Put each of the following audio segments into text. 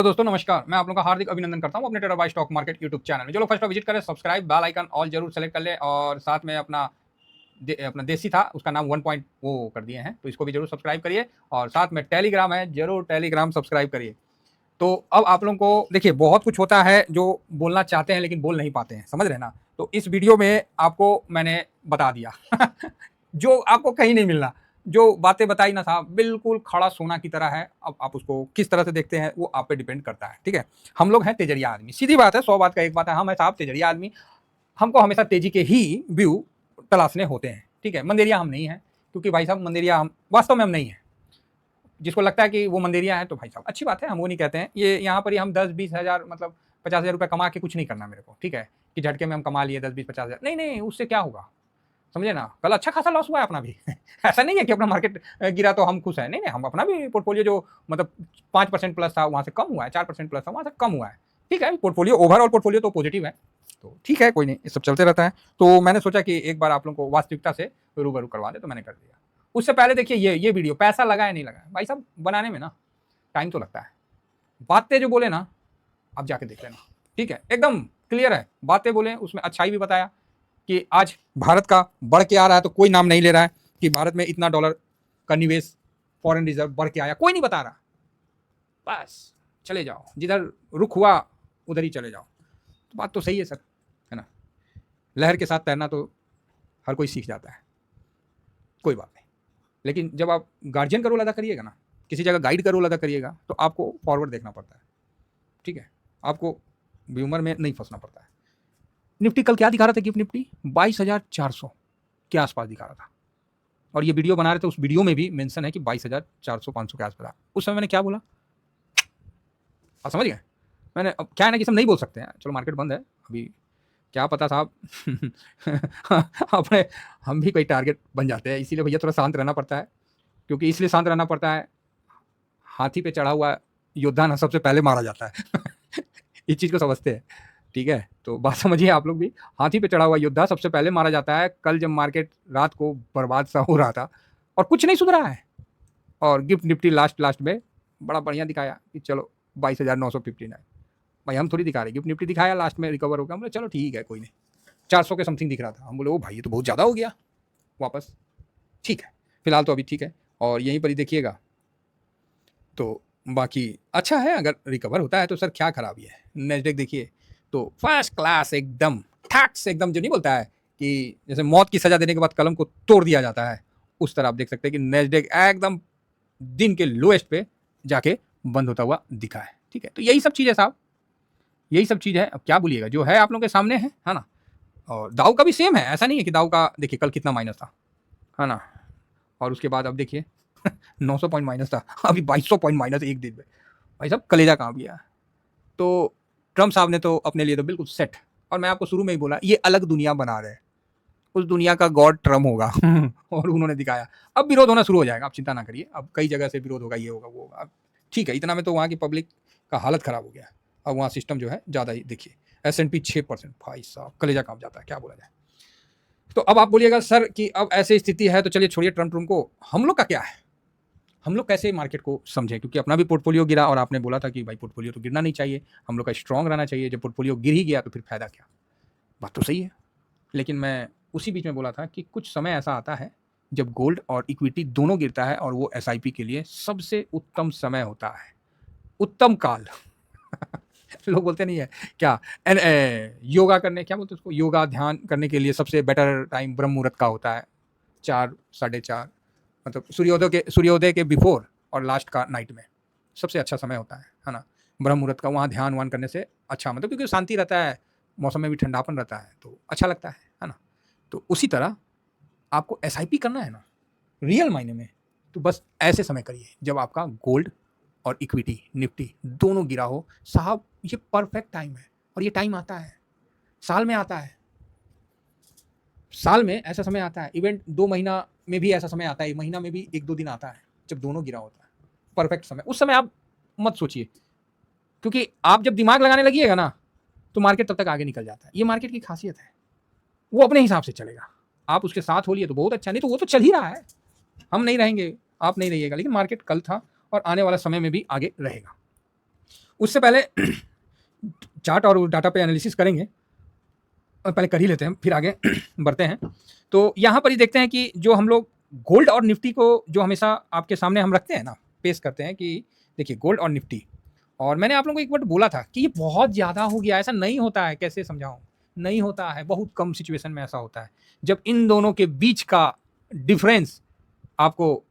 दोस्तों नमस्कार, मैं आप लोगों का हार्दिक अभिनंदन करता हूं अपने trader by stock market YouTube channel में। जो लोग फर्स्ट बार विजिट करें सब्सक्राइब बेल आइकन ऑल जरूर सेलेक्ट कर ले और साथ में अपना देसी था उसका नाम 1 पॉइंट वो कर दिए हैं तो इसको भी जरूर सब्सक्राइब करिए और साथ में टेलीग्राम है जरूर टेलीग्राम सब्सक्राइब करिए। तो अब आप लोगों को देखिए बहुत कुछ होता है जो बोलना चाहते हैं लेकिन बोल नहीं पाते हैं, समझ रहे ना। तो इस वीडियो में आपको मैंने बता दिया जो आपको कहीं नहीं मिलना। जो बातें बताई ना साहब बिल्कुल खड़ा सोना की तरह है। अब आप उसको किस तरह से देखते हैं वो आप पे डिपेंड करता है, ठीक है। हम लोग हैं तेजरिया आदमी, सीधी बात है, 100 बात का एक बात है, हम है साहब तेजरिया आदमी। हमको हमेशा तेजी के ही व्यू तलाशने होते हैं, ठीक है। मंदेरिया हम नहीं है, क्योंकि भाई साहब मंदेरिया हम वास्तव में हम नहीं है। जिसको लगता है कि वो मंदेरिया है तो भाई साहब अच्छी बात है, हम वो नहीं कहते हैं। ये यहाँ पर ही हम 10-20 हज़ार मतलब 50,000 रुपये कमा के कुछ नहीं करना मेरे को, ठीक है, कि झटके में हम कमा लिए 10-20-50,000, नहीं नहीं, उससे क्या होगा, समझे ना। कल अच्छा खासा लॉस हुआ है अपना भी ऐसा नहीं है कि अपना मार्केट गिरा तो हम खुश हैं, नहीं नहीं, हम अपना भी पोर्टफोलियो जो मतलब 5% प्लस था वहाँ से कम हुआ है, 4% प्लस था वहाँ से कम हुआ है, ठीक है। पोर्टफोलियो ओवरऑल पोर्टफोलियो तो पॉजिटिव है, तो ठीक है, कोई नहीं, ये सब चलते रहता है। तो मैंने सोचा कि एक बार आप लोगों को वास्तविकता से रूबरू करवा दे, तो मैंने कर दिया। उससे पहले देखिए ये वीडियो पैसा लगा है नहीं लगा है, भाई साहब बनाने में ना टाइम तो लगता है। बातें जो बोले ना आप जाके देख लेना, ठीक है, एकदम क्लियर है। बातें बोले उसमें अच्छाई भी बताया कि आज भारत का बढ़ के आ रहा है, तो कोई नाम नहीं ले रहा है कि भारत में इतना डॉलर का निवेश फॉरेन रिजर्व बढ़ के आया, कोई नहीं बता रहा। बस चले जाओ, जिधर रुख हुआ उधर ही चले जाओ। तो बात तो सही है सर, है ना। लहर के साथ तैरना तो हर कोई सीख जाता है, कोई बात नहीं। लेकिन जब आप गार्जियन का रोल अदा करिएगा ना, किसी जगह गाइड का रोल अदा करिएगा, तो आपको फॉरवर्ड देखना पड़ता है, ठीक है। आपको व्यूमर में नहीं फंसना पड़ता है। निफ्टी कल क्या दिखा रहा था, गिफ्ट निफ्टी 22,400 के आसपास दिखा रहा था, और ये वीडियो बना रहे थे, उस वीडियो में भी मेंशन है कि 22,400-500 के आसपास। उस समय मैंने क्या बोला आप समझ गए। मैंने अब क्या है ना कि सब नहीं बोल सकते हैं, चलो मार्केट बंद है अभी, क्या पता साहब अपने हम भी कोई टारगेट बन जाते हैं, इसीलिए भैया थोड़ा शांत रहना पड़ता है। क्योंकि इसलिए शांत रहना पड़ता है, हाथी पे चढ़ा हुआ योद्धा ना सबसे पहले मारा जाता है इस चीज़ को समझते हैं, ठीक है। तो बात समझिए आप लोग भी, हाथी पे चढ़ा हुआ योद्धा सबसे पहले मारा जाता है। कल जब मार्केट रात को बर्बाद सा हो रहा था और कुछ नहीं सुधरा है, और गिफ्ट निफ्टी लास्ट में बड़ा बढ़िया दिखाया कि चलो 22,959। भाई हम थोड़ी दिखा रहे, गिफ्ट निफ्टी दिखाया, लास्ट में रिकवर हो गया, हम बोले चलो ठीक है कोई नहीं। 400 के समथिंग दिख रहा था, हम बोले ओ भाई ये तो बहुत ज़्यादा हो गया वापस, ठीक है, फिलहाल तो अभी ठीक है और यहीं पर ही देखिएगा। तो बाकी अच्छा है, अगर रिकवर होता है तो सर क्या खराबी है। नेस्डेक देखिए तो फर्स्ट क्लास एकदम ठाक से, एकदम जो नहीं बोलता है कि जैसे मौत की सजा देने के बाद कलम को तोड़ दिया जाता है, उस तरह आप देख सकते हैं कि नेस्डेक एकदम दिन के लोएस्ट पे जाके बंद होता हुआ दिखा है, ठीक है। तो यही सब चीज़ है साहब, यही सब चीज़ है। अब क्या बोलिएगा, जो है आप लोगों के सामने है ना। और दाव का भी सेम है, ऐसा नहीं है कि दाव का देखिए कल कितना माइनस था, है ना, और उसके बाद अब देखिए 900 पॉइंट माइनस था, अभी 2200 पॉइंट माइनस एक दिन में। भाई साहब कलेजा कहाँ गया। तो ट्रम्प साहब ने तो अपने लिए तो बिल्कुल सेट, और मैं आपको शुरू में ही बोला ये अलग दुनिया बना रहे हैं, उस दुनिया का गॉड ट्रम्प होगा और उन्होंने दिखाया। अब विरोध होना शुरू हो जाएगा, आप चिंता ना करिए, अब कई जगह से विरोध होगा, ये होगा वो होगा, ठीक है। इतना में तो वहाँ की पब्लिक का हालत ख़राब हो गया, अब वहाँ सिस्टम जो है ज़्यादा ही देखिए, S&P 6%, भाई साहब कलेजा काँप जाता है, क्या बोला जाए। तो अब आप बोलिएगा सर कि अब ऐसी स्थिति है तो चलिए छोड़िए ट्रम्प को, हम लोग का क्या है, हम लोग कैसे मार्केट को समझें, क्योंकि अपना भी पोर्टफोलियो गिरा और आपने बोला था कि भाई पोर्टफोलियो तो गिरना नहीं चाहिए, हम लोग का स्ट्रांग रहना चाहिए। जब पोर्टफोलियो गिर ही गया तो फिर फायदा क्या। बात तो सही है, लेकिन मैं उसी बीच में बोला था कि कुछ समय ऐसा आता है जब गोल्ड और इक्विटी दोनों गिरता है, और वो SIP के लिए सबसे उत्तम समय होता है, उत्तम काल लोग बोलते नहीं है क्या, योगा करने, क्या बोलते हैं उसको, योगा ध्यान करने के लिए सबसे बेटर टाइम ब्रह्म मुहूर्त का होता है, 4-4:30, मतलब सूर्योदय के बिफोर और लास्ट का नाइट में सबसे अच्छा समय होता है ना, ब्रह्म मुहूर्त का। वहाँ ध्यान वान करने से अच्छा, मतलब क्योंकि शांति रहता है, मौसम में भी ठंडापन रहता है, तो अच्छा लगता है ना। तो उसी तरह आपको SIP करना है ना रियल मायने में, तो बस ऐसे समय करिए जब आपका गोल्ड और इक्विटी निफ्टी दोनों गिरा हो साहब। ये परफेक्ट टाइम है, और ये टाइम आता है, साल में आता है, साल में ऐसा समय आता है, इवेंट 2 महीना में भी ऐसा समय आता है, 1 महीना में भी 1-2 दिन आता है जब दोनों गिरा होता है, परफेक्ट समय। उस समय आप मत सोचिए, क्योंकि आप जब दिमाग लगाने लगिएगा ना तो मार्केट तब तक आगे निकल जाता है। ये मार्केट की खासियत है, वो अपने हिसाब से चलेगा, आप उसके साथ होलिए तो बहुत अच्छा, नहीं तो वो तो चल ही रहा है, हम नहीं रहेंगे, आप नहीं रहिएगा, लेकिन मार्केट कल था और आने वाला समय में भी आगे रहेगा। उससे पहले चार्ट और डाटा पे एनालिसिस करेंगे, पहले कर ही लेते हैं फिर आगे बढ़ते हैं। तो यहाँ पर ही देखते हैं कि जो हम लोग गोल्ड और निफ्टी को जो हमेशा आपके सामने हम रखते हैं ना, पेश करते हैं कि देखिए गोल्ड और निफ्टी, और मैंने आप लोगों को एक बार बोला था कि ये बहुत ज़्यादा हो गया, ऐसा नहीं होता है, कैसे समझाऊं, नहीं होता है, बहुत कम सिचुएशन में ऐसा होता है। जब इन दोनों के बीच का डिफरेंस आपको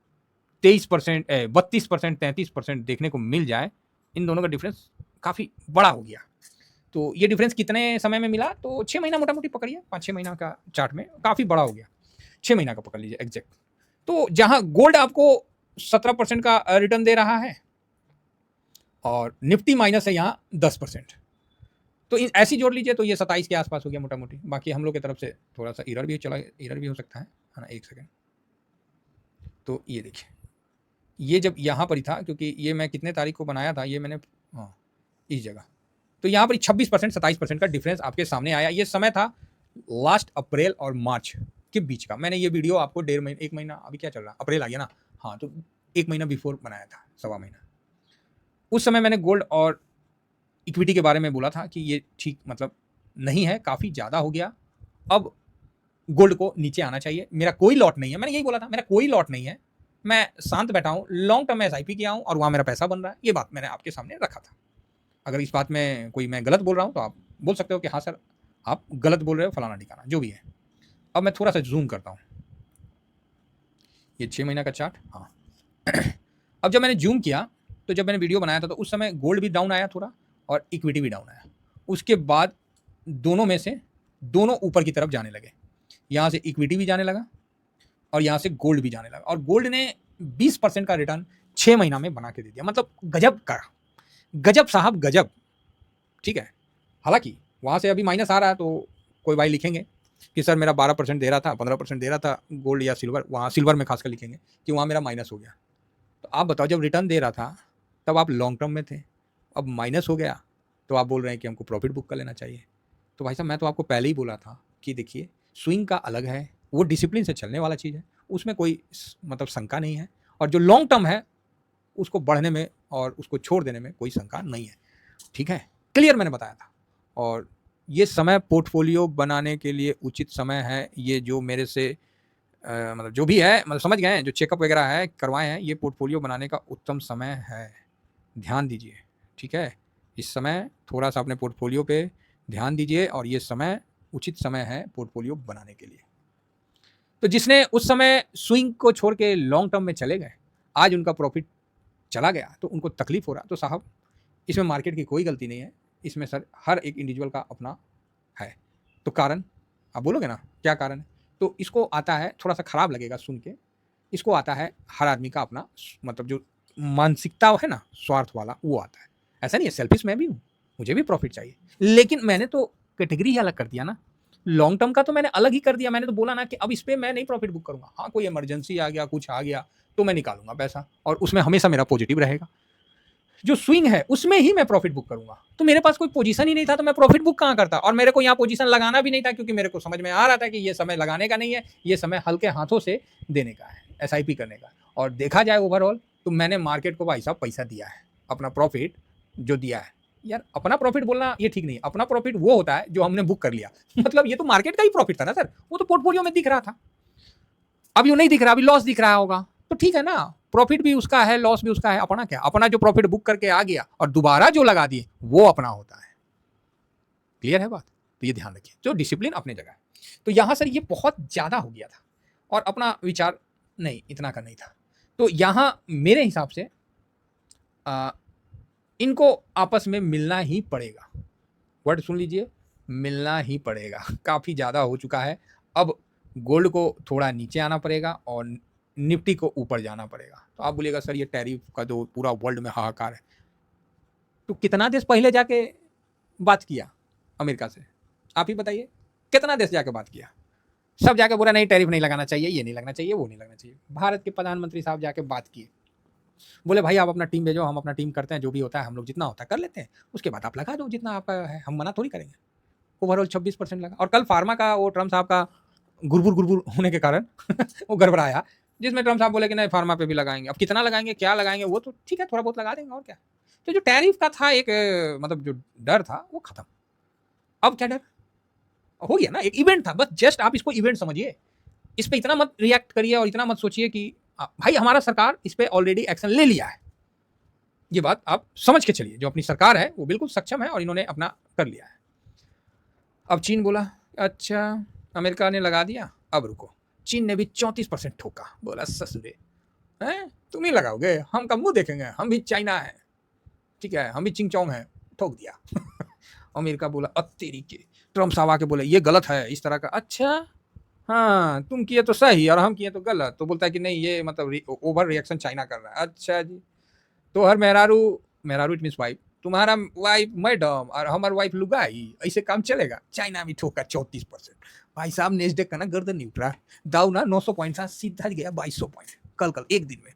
23%, 32%, 33% देखने को मिल जाए, इन दोनों का डिफरेंस काफ़ी बड़ा हो गया। तो ये डिफरेंस कितने समय में मिला, तो 6 महीना मोटा मोटी पकड़िए, 5-6 महीना का चार्ट में काफ़ी बड़ा हो गया, 6 महीना का पकड़ लीजिए एग्जैक्ट। तो जहां गोल्ड आपको 17% का रिटर्न दे रहा है और निफ्टी माइनस है यहाँ 10%, तो ऐसी जोड़ लीजिए तो ये 27 के आसपास हो गया मोटा मोटी। बाकी हम लोग की तरफ से थोड़ा सा एरर भी हो सकता है ना, एक सेकेंड। तो ये देखिए, ये जब यहाँ पर ही था, क्योंकि ये मैं कितने तारीख को बनाया था, ये मैंने हाँ इस जगह, तो यहाँ पर 26% 27% का डिफरेंस आपके सामने आया। ये समय था लास्ट अप्रैल और मार्च के बीच का। मैंने ये वीडियो आपको 1 महीना, अभी क्या चल रहा, अप्रैल आ गया ना, हाँ, तो 1 महीना बिफोर बनाया था, 1.25 महीना। उस समय मैंने गोल्ड और इक्विटी के बारे में बोला था कि ये ठीक मतलब नहीं है, काफ़ी ज़्यादा हो गया, अब गोल्ड को नीचे आना चाहिए। मेरा कोई लॉट नहीं है, मैंने यही बोला था, मेरा कोई लॉट नहीं है, मैं शांत बैठा हूँ, लॉन्ग टर्म में SIP किया हूँ और वहाँ मेरा पैसा बन रहा है। ये बात मैंने आपके सामने रखा था। अगर इस बात में कोई मैं गलत बोल रहा हूँ तो आप बोल सकते हो कि हाँ सर आप गलत बोल रहे हो, फलाना ठिकाना जो भी है। अब मैं थोड़ा सा जूम करता हूँ, ये 6 महीना का चार्ट, हाँ। अब जब मैंने जूम किया तो जब मैंने वीडियो बनाया था तो उस समय गोल्ड भी डाउन आया थोड़ा और इक्विटी भी डाउन आया। उसके बाद दोनों में से दोनों ऊपर की तरफ जाने लगे, यहाँ से इक्विटी भी जाने लगा और यहाँ से गोल्ड भी जाने लगा, और गोल्ड ने 20% का रिटर्न 6 महीना में बना के दे दिया। मतलब गजब का, गजब साहब गजब, ठीक है। हालांकि वहाँ से अभी माइनस आ रहा है, तो कोई भाई लिखेंगे कि सर मेरा 12% दे रहा था, 15% दे रहा था गोल्ड या सिल्वर, वहाँ सिल्वर में खासकर लिखेंगे कि वहाँ मेरा माइनस हो गया। तो आप बताओ, जब रिटर्न दे रहा था तब आप लॉन्ग टर्म में थे, अब माइनस हो गया तो आप बोल रहे हैं कि हमको प्रॉफिट बुक कर लेना चाहिए। तो भाई साहब मैं तो आपको पहले ही बोला था कि देखिए स्विंग का अलग है, वो डिसिप्लिन से चलने वाला चीज़ है, उसमें कोई मतलब शंका नहीं है, और जो लॉन्ग टर्म है उसको बढ़ने में और उसको छोड़ देने में कोई शंका नहीं है, ठीक है, क्लियर मैंने बताया था। और ये समय पोर्टफोलियो बनाने के लिए उचित समय है, ये जो मेरे से मतलब जो भी है, मतलब समझ गए हैं, जो चेकअप वगैरह है करवाए हैं, ये पोर्टफोलियो बनाने का उत्तम समय है, ध्यान दीजिए, ठीक है। इस समय थोड़ा सा अपने पोर्टफोलियो पे ध्यान दीजिए, और ये समय उचित समय है पोर्टफोलियो बनाने के लिए। तो जिसने उस समय स्विंग को छोड़ के लॉन्ग टर्म में चले गए, आज उनका प्रॉफिट चला गया तो उनको तकलीफ हो रहा। तो साहब इसमें मार्केट की कोई गलती नहीं है, इसमें सर हर एक इंडिविजुअल का अपना है। तो कारण आप बोलोगे ना क्या कारण है, तो इसको आता है, थोड़ा सा खराब लगेगा सुन के, इसको आता है हर आदमी का अपना मतलब जो मानसिकता है ना स्वार्थ वाला, वो आता है। ऐसा नहीं है, सेल्फिश मैं भी हूँ, मुझे भी प्रॉफिट चाहिए, लेकिन मैंने तो कैटेगरी ही अलग कर दिया ना, लॉन्ग टर्म का तो मैंने अलग ही कर दिया। मैंने तो बोला ना कि अब इस पर मैं नहीं प्रॉफिट बुक करूंगा, हाँ कोई इमरजेंसी आ गया, कुछ आ गया तो मैं निकालूंगा पैसा, और उसमें हमेशा मेरा पॉजिटिव रहेगा। जो स्विंग है उसमें ही मैं प्रॉफिट बुक करूंगा। तो मेरे पास कोई पोजीशन ही नहीं था तो मैं प्रॉफिट बुक कहाँ करता, और मेरे को यहाँ पोजीशन लगाना भी नहीं था, क्योंकि मेरे को समझ में आ रहा था कि ये समय लगाने का नहीं है, ये समय हल्के हाथों से देने का है, SIP करने का। और देखा जाए ओवरऑल तो मैंने मार्केट को भाई साहब पैसा दिया है, अपना प्रॉफिट जो दिया है। यार अपना प्रॉफिट बोलना ये ठीक नहीं, अपना प्रॉफिट वो होता है जो हमने बुक कर लिया। मतलब ये तो मार्केट का ही प्रॉफिट था ना सर, वो तो पोर्टफोलियो में दिख रहा था, अभी वो नहीं दिख रहा, अभी लॉस दिख रहा होगा, तो ठीक है ना, प्रॉफिट भी उसका है, लॉस भी उसका है, अपना क्या, अपना जो प्रॉफिट बुक करके आ गया और दोबारा जो लगा दिए वो अपना होता है। क्लियर है बात, तो ये ध्यान रखिए, जो डिसिप्लिन अपने जगह है। तो यहां सर ये बहुत ज्यादा हो गया था और अपना विचार नहीं इतना का नहीं था, तो यहां मेरे हिसाब से इनको आपस में मिलना ही पड़ेगा। वर्ड सुन लीजिए, मिलना ही पड़ेगा, काफी ज्यादा हो चुका है। अब गोल्ड को थोड़ा नीचे आना पड़ेगा और निफ्टी को ऊपर जाना पड़ेगा। तो आप बोलिएगा सर ये टैरिफ का जो पूरा वर्ल्ड में हाहाकार है, तो कितना देश पहले जाके बात किया अमेरिका से, आप ही बताइए, कितना देश जाके बात किया, सब जाके बोला नहीं टैरिफ नहीं लगाना चाहिए, ये नहीं लगना चाहिए, वो नहीं लगना चाहिए। भारत के प्रधानमंत्री साहब जाके बात किए, बोले भाई आप अपना टीम भेजो, हम अपना टीम करते हैं, जो भी होता है हम लोग जितना होता है कर लेते हैं, उसके बाद आप लगा दो जितना आपका है, हम मना थोड़ी करेंगे। ओवरऑल 26% लगा। और कल फार्मा का वो ट्रम्प साहब का गुरबुर होने के कारण वो गड़बड़ाया, जिसमें ट्रम्प साहब बोले कि नहीं फार्मा पे भी लगाएंगे। अब कितना लगाएंगे क्या लगाएंगे वो तो ठीक है, थोड़ा बहुत लगा देंगे और क्या। तो जो टैरिफ का था एक मतलब जो डर था वो खत्म। अब क्या डर हो गया ना, एक इवेंट था, बस जस्ट आप इसको इवेंट समझिए, इस पे इतना मत रिएक्ट करिए और इतना मत सोचिए कि भाई हमारा सरकार इस पे ऑलरेडी एक्शन ले लिया है। ये बात आप समझ के चलिए, जो अपनी सरकार है वो बिल्कुल सक्षम है और इन्होंने अपना कर लिया है। अब चीन बोला अच्छा अमेरिका ने लगा दिया, अब रुको, चीन ने भी 34% ठोका, बोला ससुरे हैं तुम ही लगाओगे, हम कब मुंह देखेंगे, हम भी चाइना है, ठीक है, हम भी चिंग चोंग है, ठोक दिया। अमेरिका बोला अत्तेरी के, ट्रम्प साहब आके बोले ये गलत है इस तरह का, अच्छा हाँ तुम किए तो सही और हम किए तो गलत, तो बोलता है कि नहीं ये मतलब ओवर रिएक्शन चाइना कर रहा है, अच्छा जी तो हर मेहरारू, मेहरारू इट मीन्स वाइफ, तुम्हारा वाइफ मैडम और हमार वाइफ लुगाई, ऐसे काम चलेगा। चाइना भी ठोका 34%। भाई साहब नेस्डेक का ना गर्दन नहीं उठा, दाऊ ना 900 पॉइंट था, सीधा गया 2200 पॉइंट कल एक दिन में।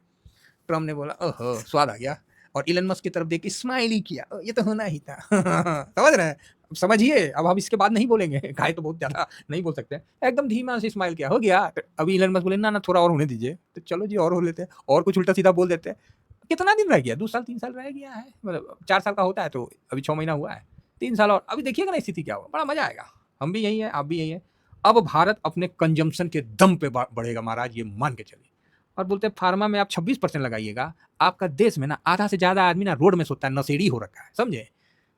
ट्रम्प ने बोला ओहो स्वाद आ गया, और इलन मस्क की तरफ देख के स्माइल ही किया, ये तो होना ही था। समझ रहे हैं, समझिए, अब हम इसके बाद नहीं बोलेंगे, गाय तो बहुत ज्यादा नहीं बोल सकते, एकदम धीमा से स्माइल किया, हो गया। अभी इलन मस्क बोले ना ना थोड़ा और होने दीजिए, तो चलो जी और हो लेते हैं, और कुछ उल्टा सीधा बोल देते हैं। कितना दिन रह गया, 2 साल 3 साल रह गया है, मतलब 4 साल का होता है तो अभी 6 महीना हुआ है, 3 साल और, अभी देखिएगा ना स्थिति क्या होगा, बड़ा मजा आएगा। हम भी यही है, आप भी यही है। अब भारत अपने कंजम्पशन के दम पे बढ़ेगा महाराज, ये मान के चलिए। और बोलते हैं फार्मा में आप 26% लगाइएगा, आपका देश में ना आधा से ज्यादा आदमी ना रोड में सोता है, नशेड़ी हो रखा है, समझे।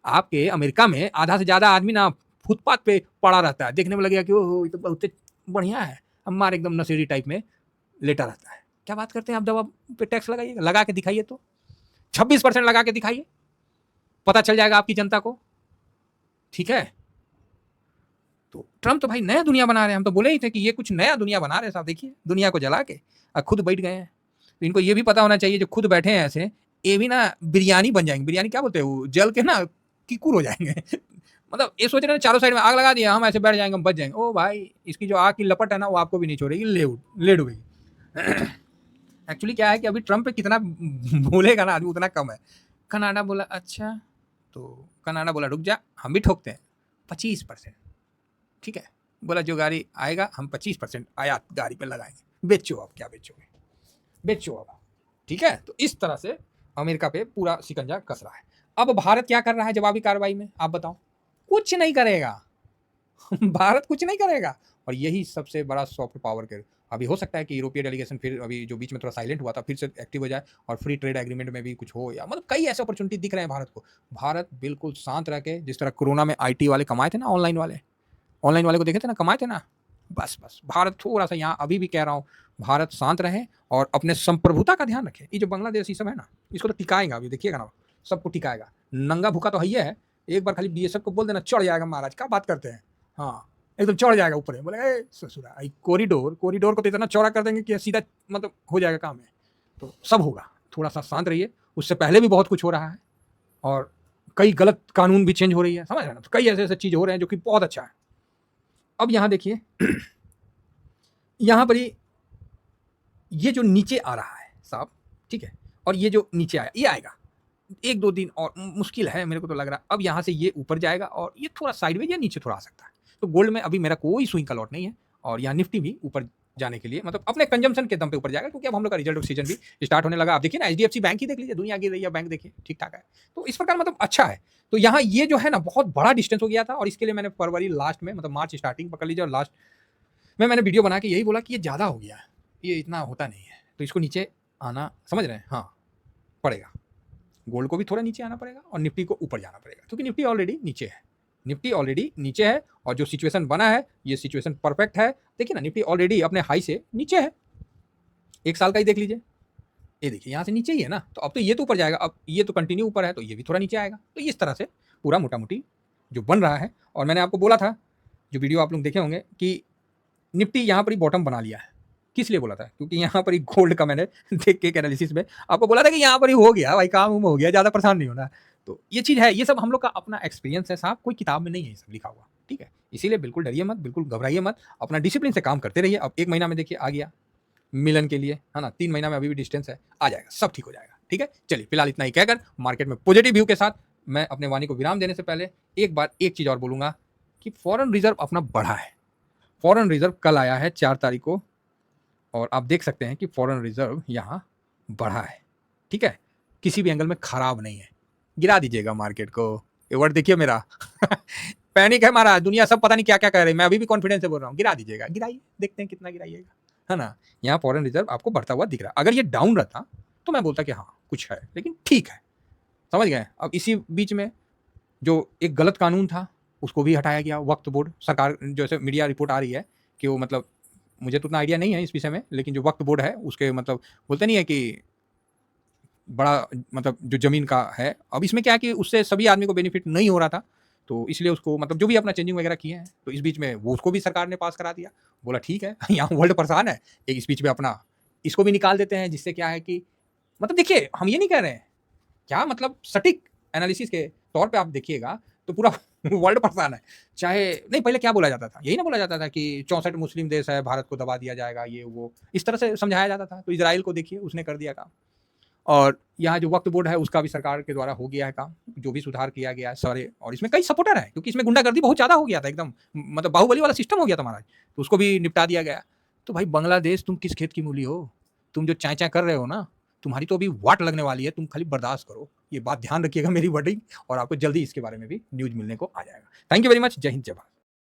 आपके अमेरिका में आधा से ज्यादा आदमी ना फुटपाथ पे पड़ा रहता है, देखने में लगेगा कि ओहो ये तो बहुत बढ़िया है, हमारे एकदम नशेड़ी टाइप में लेटा रहता है। क्या बात करते हैं आप, दवा पे टैक्स लगाइएगा, लगा के दिखाइए, तो 26% लगा के दिखाइए, पता चल जाएगा आपकी जनता को, ठीक है। तो ट्रम्प तो भाई नया दुनिया बना रहे हैं, हम तो बोले ही थे कि ये कुछ नया दुनिया बना रहे हैं साहब, देखिए दुनिया को जला के खुद बैठ गए हैं। तो इनको ये भी पता होना चाहिए जो खुद बैठे हैं ऐसे, ये भी ना बिरयानी बन जाएंगे, बिरयानी क्या बोलते हैं वो, जल के ना किकुर हो जाएंगे। मतलब ये सोच रहे हैं चारों साइड में आग लगा दिया, हम ऐसे बैठ जाएंगे, हम बच जाएंगे। ओ भाई इसकी जो आग की लपट है ना वो आपको भी नहीं छोड़ेगी, ले डूबेगी। एक्चुअली क्या है कि अभी ट्रम्प पे कितना बोलेगा ना आदमी उतना कम है। कनाडा बोला अच्छा, तो कनाडा बोला रुक जा, हम भी ठोकते हैं 25%, ठीक है। बोला जो गाड़ी आएगा हम 25% आयात गाड़ी पे लगाएंगे, बेचो अब क्या बेचोगे, बेचो अब, ठीक है। तो इस तरह से अमेरिका पे पूरा शिकंजा कस रहा है। अब भारत क्या कर रहा है जवाबी कार्रवाई में, आप बताओ। कुछ नहीं करेगा। भारत कुछ नहीं करेगा, और यही सबसे बड़ा सॉफ्ट पावर के, अभी हो सकता है कि यूरोपीय डेलीगेशन फिर अभी जो बीच में थोड़ा साइलेंट हुआ था फिर से एक्टिव हो जाए, और फ्री ट्रेड एग्रीमेंट में भी कुछ हो, या मतलब कई ऐसे अपॉर्चुनिटी दिख रहे हैं भारत को। भारत बिल्कुल शांत रह के, जिस तरह कोरोना में IT वाले कमाए थे ना, ऑनलाइन वाले को देखे थे ना, कमाए थे ना, बस भारत थोड़ा सा यहाँ अभी भी कह रहा हूँ, भारत शांत रहे और अपने संप्रभुता का ध्यान रखे। ये जो बांग्लादेश ये सब है ना, इसको तो टिकाएगा, अभी देखिएगा ना, सबको टिकाएगा। नंगा भूखा तो है, एक बार खाली BSF को बोल देना चढ़ जाएगा महाराज, क्या बात करते हैं, हाँ एकदम चढ़ जाएगा ऊपर, बोले ससुरा कॉरिडोर को तो इतना चौड़ा कर देंगे कि सीधा मतलब हो जाएगा काम है। तो सब होगा, थोड़ा सा शांत रहिए। उससे पहले भी बहुत कुछ हो रहा है, और कई गलत कानून भी चेंज हो रही है, समझ रहे हैं ना, तो कई ऐसे ऐसे चीज़ हो रहे हैं जो कि बहुत अच्छा है। अब यहाँ देखिए, यहाँ पर ये जो नीचे आ रहा है साहब, ठीक है, और ये जो नीचे आया ये आएगा 1-2 दिन और मुश्किल है मेरे को तो लग रहा है। अब यहाँ से ये ऊपर जाएगा और ये थोड़ा साइडवेज या नीचे थोड़ा आ सकता है। तो गोल्ड में अभी मेरा कोई स्विंग का लॉट नहीं है, और यहाँ निफ्टी भी ऊपर जाने के लिए मतलब अपने कंजम्पशन के दम पे ऊपर जाएगा, क्योंकि अब हम लोग का रिजल्ट सीजन भी स्टार्ट होने लगा। आप देखिए ना HDFC बैंक ही देख लीजिए, दुनिया गिर रही है, बैंक देखिए ठीक ठाक है। तो इस प्रकार मतलब अच्छा है। तो यहाँ ये जो है ना बहुत बड़ा डिस्टेंस हो गया था, और इसके लिए मैंने फरवरी लास्ट में मतलब मार्च स्टार्टिंग पकड़ लीजिए और लास्ट में मैंने वीडियो बना के यही बोला कि ये ज़्यादा हो गया है, ये इतना होता नहीं है, तो इसको नीचे आना, समझ रहे हैं, हाँ पड़ेगा। गोल्ड को भी थोड़ा नीचे आना पड़ेगा और निफ्टी को ऊपर जाना पड़ेगा, क्योंकि निफ्टी ऑलरेडी नीचे है, निफ्टी ऑलरेडी नीचे है, और जो सिचुएशन बना है ये सिचुएशन परफेक्ट है। देखिए ना निफ्टी ऑलरेडी अपने हाई से नीचे है, 1 साल का ही देख लीजिए, ये देखिए यहाँ से नीचे ही है ना, तो अब तो ये तो ऊपर जाएगा, अब ये तो कंटिन्यू ऊपर है तो ये भी थोड़ा नीचे आएगा। तो इस तरह से पूरा मोटा मोटी जो बन रहा है। और मैंने आपको बोला था, जो वीडियो आप लोग देखे होंगे, कि निफ्टी यहाँ पर ही बॉटम बना लिया है। किस लिए बोला था, क्योंकि यहाँ पर ही गोल्ड का मैंने देख के एनालिसिस में आपको बोला था कि यहाँ पर ही हो गया भाई, काम हो गया, ज़्यादा परेशान नहीं होना। तो ये चीज़ है, ये सब हम लोग का अपना एक्सपीरियंस है साहब, कोई किताब में नहीं है ये सब लिखा हुआ, ठीक है। इसीलिए बिल्कुल डरिए मत, बिल्कुल घबराइए मत, अपना डिसिप्लिन से काम करते रहिए। अब 1 महीना में देखिए आ गया मिलन के लिए, है ना, 3 महीना में अभी भी डिस्टेंस है, आ जाएगा, सब ठीक हो जाएगा, ठीक है। चलिए फिलहाल इतना ही कहकर मार्केट में पॉजिटिव व्यू के साथ मैं अपने वाणी को विराम देने से पहले एक बार एक चीज़ और बोलूँगा कि फॉरेन रिजर्व अपना बढ़ा है। फॉरेन रिजर्व कल आया है 4 तारीख को, और आप देख सकते हैं कि फॉरेन रिजर्व यहाँ बढ़ा है, ठीक है, किसी भी एंगल में खराब नहीं है। गिरा दीजिएगा मार्केट को। ये वर्ड देखिए मेरा पैनिक है हमारा, दुनिया सब पता नहीं क्या क्या कह रही है, मैं अभी भी कॉन्फिडेंस से बोल रहा हूँ, गिरा दीजिएगा, गिराइए, देखते हैं कितना गिराइएगा, है ना। यहाँ फॉरेन रिजर्व आपको बढ़ता हुआ दिख रहा है। अगर ये डाउन रहता तो मैं बोलता कि हाँ कुछ है, लेकिन ठीक है, समझ गए। अब इसी बीच में जो एक गलत कानून था उसको भी हटाया गया। वक्फ बोर्ड, सरकार जैसे मीडिया रिपोर्ट आ रही है कि वो मतलब, मुझे तो उतना आइडिया नहीं है इस विषय में, लेकिन जो वक्फ बोर्ड है उसके मतलब बोलते नहीं है कि बड़ा मतलब जो ज़मीन का है, अब इसमें क्या है कि उससे सभी आदमी को बेनिफिट नहीं हो रहा था, तो इसलिए उसको मतलब जो भी अपना चेंजिंग वगैरह किए हैं, तो इस बीच में वो उसको भी सरकार ने पास करा दिया। बोला ठीक है यहाँ वर्ल्ड परेशान है, एक इस बीच में अपना इसको भी निकाल देते हैं, जिससे क्या है कि मतलब देखिए हम ये नहीं कह रहे हैं, क्या मतलब सटीक एनालिसिस के तौर पे आप देखिएगा तो पूरा वर्ल्ड परेशान है। चाहे नहीं, पहले क्या बोला जाता था, यही ना बोला जाता था कि 64 मुस्लिम देश है, भारत को दबा दिया जाएगा, ये वो इस तरह से समझाया जाता था। तो इजराइल को देखिए, उसने कर दिया काम। और यहाँ जो वक्फ बोर्ड है उसका भी सरकार के द्वारा हो गया है काम, जो भी सुधार किया गया है सारे, और इसमें कई सपोर्टर है, क्योंकि इसमें गुंडागर्दी बहुत ज़्यादा हो गया था, एकदम मतलब बाहुबली वाला सिस्टम हो गया था महाराज, तो उसको भी निपटा दिया गया। तो भाई बांग्लादेश, तुम किस खेत की मूली हो, तुम जो चाय चाय कर रहे हो ना, तुम्हारी तो अभी वाट लगने वाली है, तुम खाली बर्दाश्त करो, ये बात ध्यान रखिएगा मेरी वर्डिंग, और आपको जल्दी इसके बारे में भी न्यूज़ मिलने को आ जाएगा। थैंक यू वेरी मच, जय हिंद जय भारत।